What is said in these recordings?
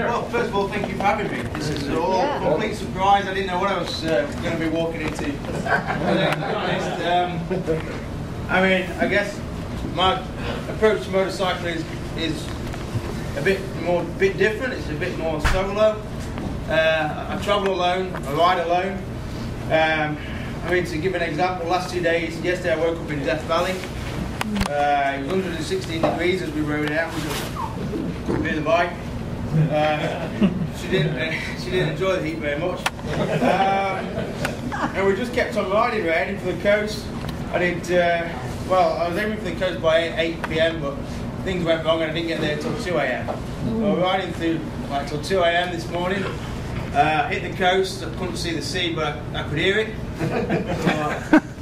Well, first of all, thank you for having me. This is all a complete surprise. I didn't know what I was going to be walking into. To be honest, I mean, I guess my approach to motorcycling is a bit different. It's a bit more solo. I travel alone. I ride alone. I mean, to give an example, last 2 days, yesterday I woke up in Death Valley. It was 116 degrees as we rode out with the bike. She didn't enjoy the heat very much. And we just kept on riding, we're heading for the coast. I did, well, I was aiming for the coast by 8 PM, but things went wrong and I didn't get there till 2 AM. So we were riding through like till 2 AM this morning. Hit the coast, I couldn't see the sea, but I could hear it. So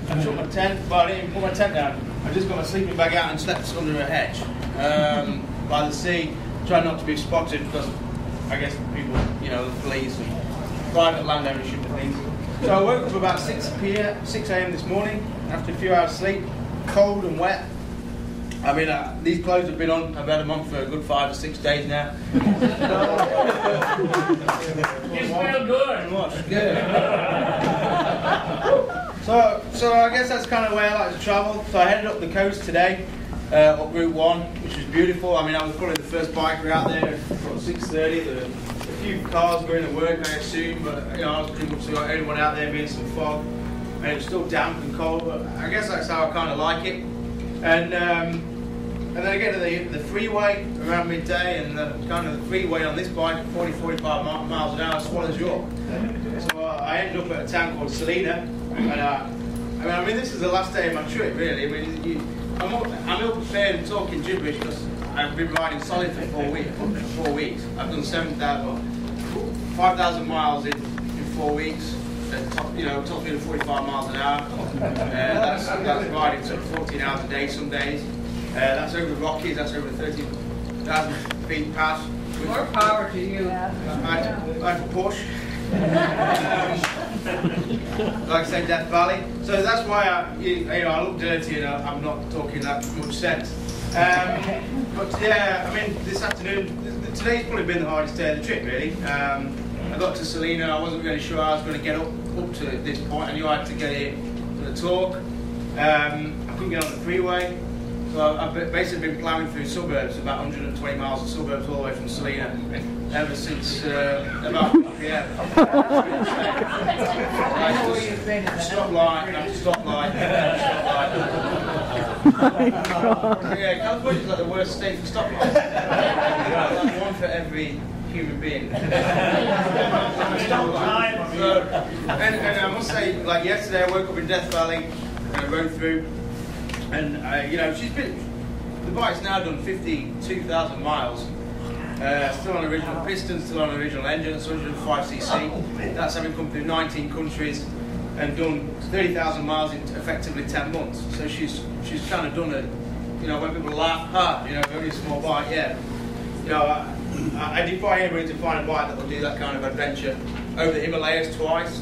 I took my tent, but I didn't even put my tent down. I just got my sleeping bag out and slept under a hedge by the sea, trying not to be spotted because I guess people, you know, the police and private land ownership and things. So I woke up about 6 AM this morning after a few hours sleep, cold and wet. I mean, these clothes have been on, I've had them on for a good 5 or 6 days now. You smell good. Good. So I guess that's kind of the way I like to travel. So I headed up the coast today, up Route 1, which was beautiful. I mean, I was probably the first biker out there at 6:30. There were a few cars going to work, I assume, but you know, I was pretty much the only one out there being some fog, and it was still damp and cold. But I guess that's how I kind of like it. And then I get to the freeway around midday, and kind of the freeway on this bike at 40-45 miles an hour swallows you up. So I ended up at a town called Salina, and I mean this is the last day of my trip, really. I mean, I'm ill prepared and talking gibberish because I've been riding solid for 4 weeks. I've done 5,000 miles in 4 weeks. Top speed of 45 miles an hour. That's riding sort of 14 hours a day some days. That's over the Rockies, that's over the 13,000 feet pass. More power to you. Like a push. Like I say, Death Valley. So that's why I look dirty and I'm not talking that much sense. But yeah, I mean, this afternoon, today's probably been the hardest day of the trip, really. I got to Salina, I wasn't really sure I was going to get up to this point. I knew I had to get here for the talk. I couldn't get on the freeway. So I've basically been ploughing through suburbs, about 120 miles of suburbs all the way from Salina, ever since about yeah. Stoplight, stoplight. Yeah, California's like the worst state for stoplights. Like one for every human being. And I must say, like yesterday, I woke up in Death Valley and I rode through. And you know, the bike's now done 52,000 miles. Still on original piston, still on original engine, 105cc. That's having come through 19 countries and done 30,000 miles in effectively 10 months. So she's kind of done a, you know, when people laugh, you know, very small bike, yeah. You know, I defy anybody to find a bike that will do that kind of adventure. Over the Himalayas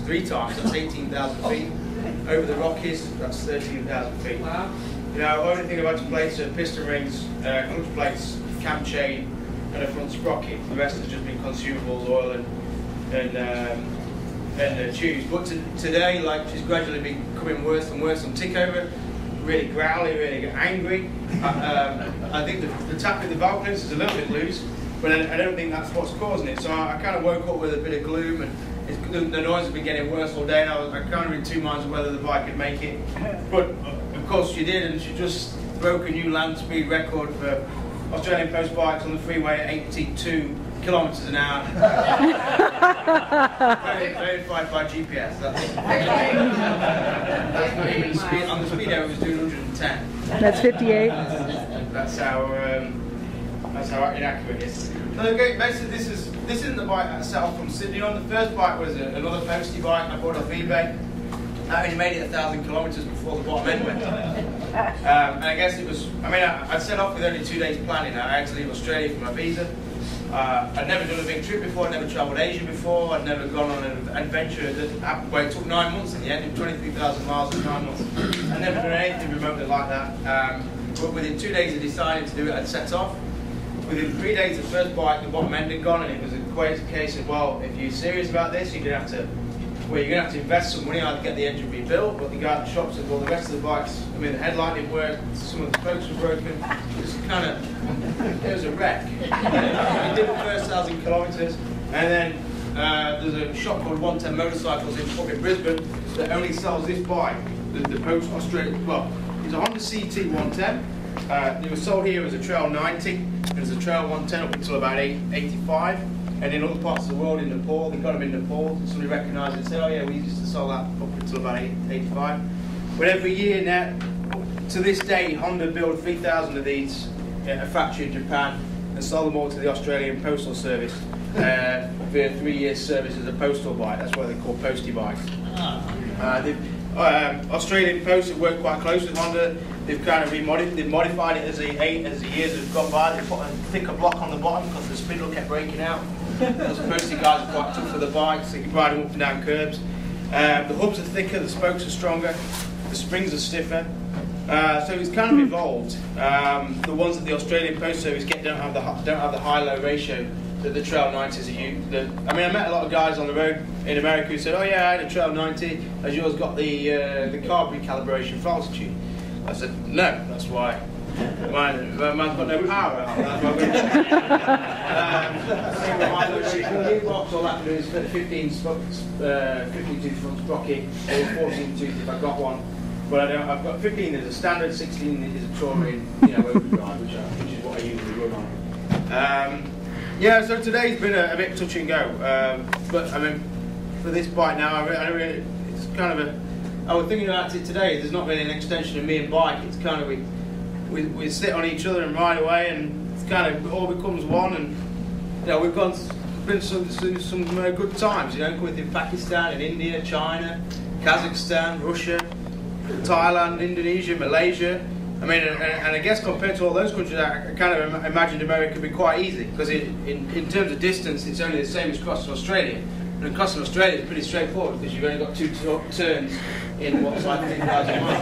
three times, that's 18,000 feet. Over the Rockies, that's 13,000 feet. Wow. You know, only thing about to place are piston rings, clutch plates, cam chain, and a front sprocket. The rest has just been consumables, oil and tubes. But today, like, she's gradually becoming worse and worse on tick over, really growly, really angry. I think the tap in the valve clearance is a little bit loose, but I don't think that's what's causing it. So I kind of woke up with a bit of gloom, and the noise has been getting worse all day, and I kind of in 2 minds of whether the bike could make it. But of course she did, and she just broke a new land speed record for Australian post bikes on the freeway at 82 kilometres an hour. Verified by GPS. That's not even the speed. On the speedo it was doing 110. That's 58. That's how inaccurate it is. So okay, basically this isn't the bike that I set off from Sydney on. The first bike was another postie bike I bought off eBay. I only made it 1,000 kilometres before the bottom end went. And I guess it was, I mean, I set off with only 2 days planning. I had to leave Australia for my visa. I'd never done a big trip before, I'd never travelled Asia before, I'd never gone on an adventure where it took 9 months in the end, 23,000 miles in 9 months. I'd never done anything remotely like that. But within 2 days I decided to do it, I'd set off. Within 3 days the first bike, the bottom end had gone, and it was a case of, well, if you're serious about this, you're going to have to invest some money to get the engine rebuilt. But the guy at the shop said, well, the rest of the bikes, I mean, the headlight didn't work, some of the spokes were broken. It was a wreck. We did the first 1,000 kilometres, and then there's a shop called 110 Motorcycles in Brisbane that only sells this bike, the Post Australian. Well, it's a Honda CT 110. It was sold here as a Trail 90, and as a Trail 110 up until about 85. And in other parts of the world, in Nepal, they got them in Nepal. Somebody recognised it and said, oh yeah, we used to sell that up until about 85. But every year now, to this day, Honda build 3,000 of these at a factory in Japan and sell them all to the Australian Postal Service for a 3-year service as a postal bike. That's why they're called postie bikes. Australian Post have worked quite close with Honda. They've kind of modified it as the years have gone by. They put a thicker block on the bottom because the spindle kept breaking out. Those postie guys are quite tough for the bikes. They can ride them up and down curbs. The hubs are thicker, the spokes are stronger, the springs are stiffer. So it's kind of evolved. The ones that the Australian Post Service get don't have the high-low ratio that the Trail 90s are used. I mean, I met a lot of guys on the road in America who said, oh yeah, I had a Trail 90, as yours got the carb recalibration falsitude. I said, no, that's why. Mine's got no power. That's why gearbox, all that to do is 15 tooth front sprocket, or 14 tooth if I've got one. But I don't. I've got 15 as a standard, 16 is a touring, overdrive, which is what I usually run on. Yeah, so today's been a bit touch and go. But I mean, for this bike now, it's kind of I was thinking about it today. There's not really an extension of me and bike. It's kind of we sit on each other and ride away, and it's kind of all becomes one. And we've been through some good times. Within Pakistan, in India, China, Kazakhstan, Russia, Thailand, Indonesia, Malaysia. I mean, and I guess compared to all those countries, I kind of imagined America would be quite easy because in terms of distance, it's only the same as crossing Australia. And crossing Australia is pretty straightforward because you've only got 2 turns in what's like 10,000 miles.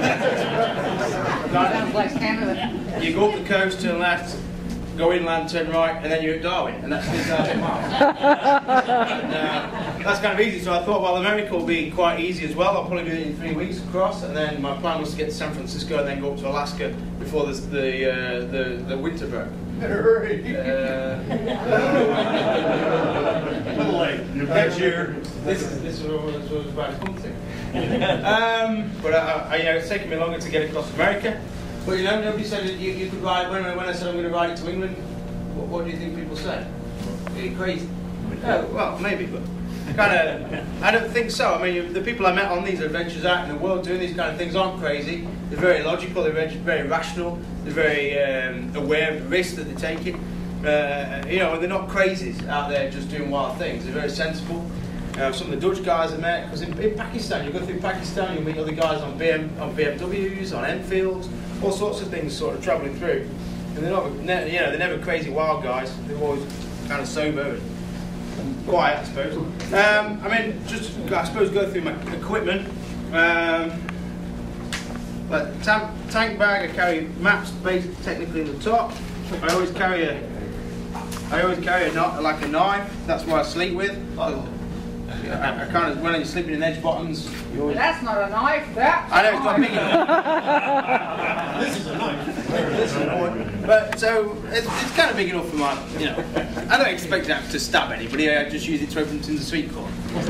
Sounds like Canada. You go up the coast, turn left, go inland, turn right, and then you're at Darwin, and that's 10,000 miles. That's kind of easy, so I thought, well, America will be quite easy as well. I'll probably do it in 3 weeks across, and then my plan was to get to San Francisco and then go up to Alaska before the winter broke. Hurry! Next year. This was about something. But it's taken me longer to get across America. But nobody said you could ride. When I said I'm going to ride it to England, what do you think people say? Are you crazy? Oh, well, maybe, but I don't think so. I mean, the people I met on these adventures out in the world doing these kind of things aren't crazy. They're very logical. They're very rational. They're very aware of the risks that they're taking. And they're not crazies out there just doing wild things. They're very sensible. Some of the Dutch guys I met, because in Pakistan, you go through Pakistan, you'll meet other guys on BMWs, on Enfields, all sorts of things sort of travelling through. And they're never crazy wild guys. They're always kind of sober and quiet, I suppose. I suppose go through my equipment. Like tank bag, I carry maps based technically in the top. I always carry a knife. That's what I sleep with. I kind of, when you're sleeping in edge bottoms. That's not a knife. That's I know it's got big enough. This is a knife. This is a point. But so it's kind of big enough for my. I don't expect it to stab anybody. I just use it to open tins of sweet corn. It's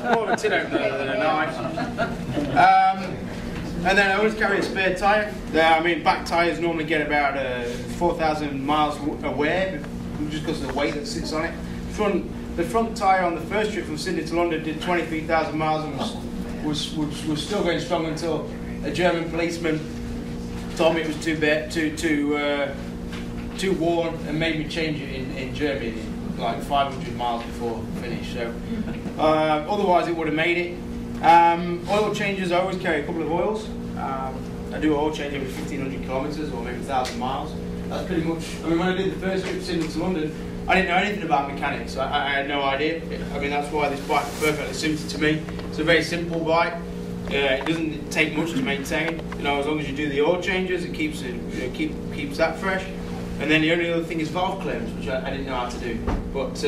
more of a tin opener than a knife. And then I always carry a spare tyre. Back tyres normally get about 4,000 miles away, just because of the weight that sits on it. The front tyre on the first trip from Sydney to London did 23,000 miles and was still going strong until a German policeman told me it was too worn and made me change it in Germany, like 500 miles before finish. So otherwise it would have made it. Oil changes, I always carry a couple of oils. I do oil change every 1,500 kilometres or maybe 1,000 miles. That's pretty much. When I did the first trip from Sydney to London, I didn't know anything about mechanics. I had no idea. That's why this bike is perfectly suited to me. It's a very simple bike. It doesn't take much to maintain. As long as you do the oil changes, it keeps that fresh. And then the only other thing is valve clearance, which I didn't know how to do. But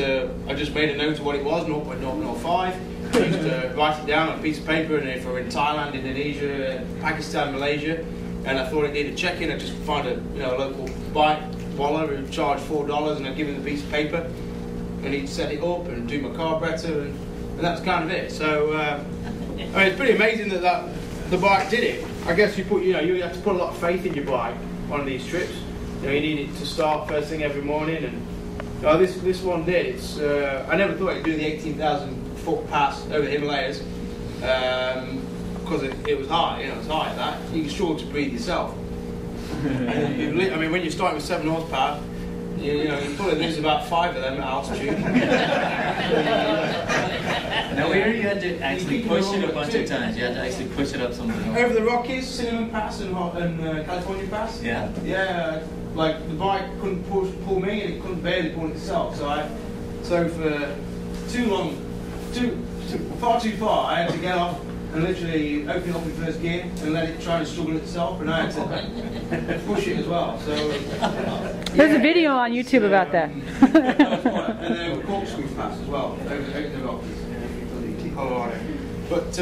I just made a note of what it was, 0.005. I used to write it down on a piece of paper, and if we're in Thailand, Indonesia, Pakistan, Malaysia, and I thought it needed checking, I'd just find a local bike wallah who charged $4, and I'd give him the piece of paper, and he'd set it up and do my carburetor, and that's kind of it. So I mean, it's pretty amazing that the bike did it. I guess you have to put a lot of faith in your bike on these trips. You need it to start first thing every morning, and this one did. It's I never thought it'd do the 18,000 foot pass over the Himalayas because it was high. It was high at that. You can struggle to breathe yourself. I mean, when you're starting with 7 horsepower, you probably lose about 5 of them at altitude. No, here you had to actually push it a bunch of times. You had to actually push it up some of the over the Rockies, Cinnamon Pass and California Pass. Yeah. Yeah. Like the bike couldn't pull me, and it couldn't barely pull itself. So for far too far, I had to get off and literally open it up in first gear and let it try and struggle itself, and I had to push it as well. So There's a video on YouTube about that. And then corkscrew pass as well over the Rockies, Colorado. But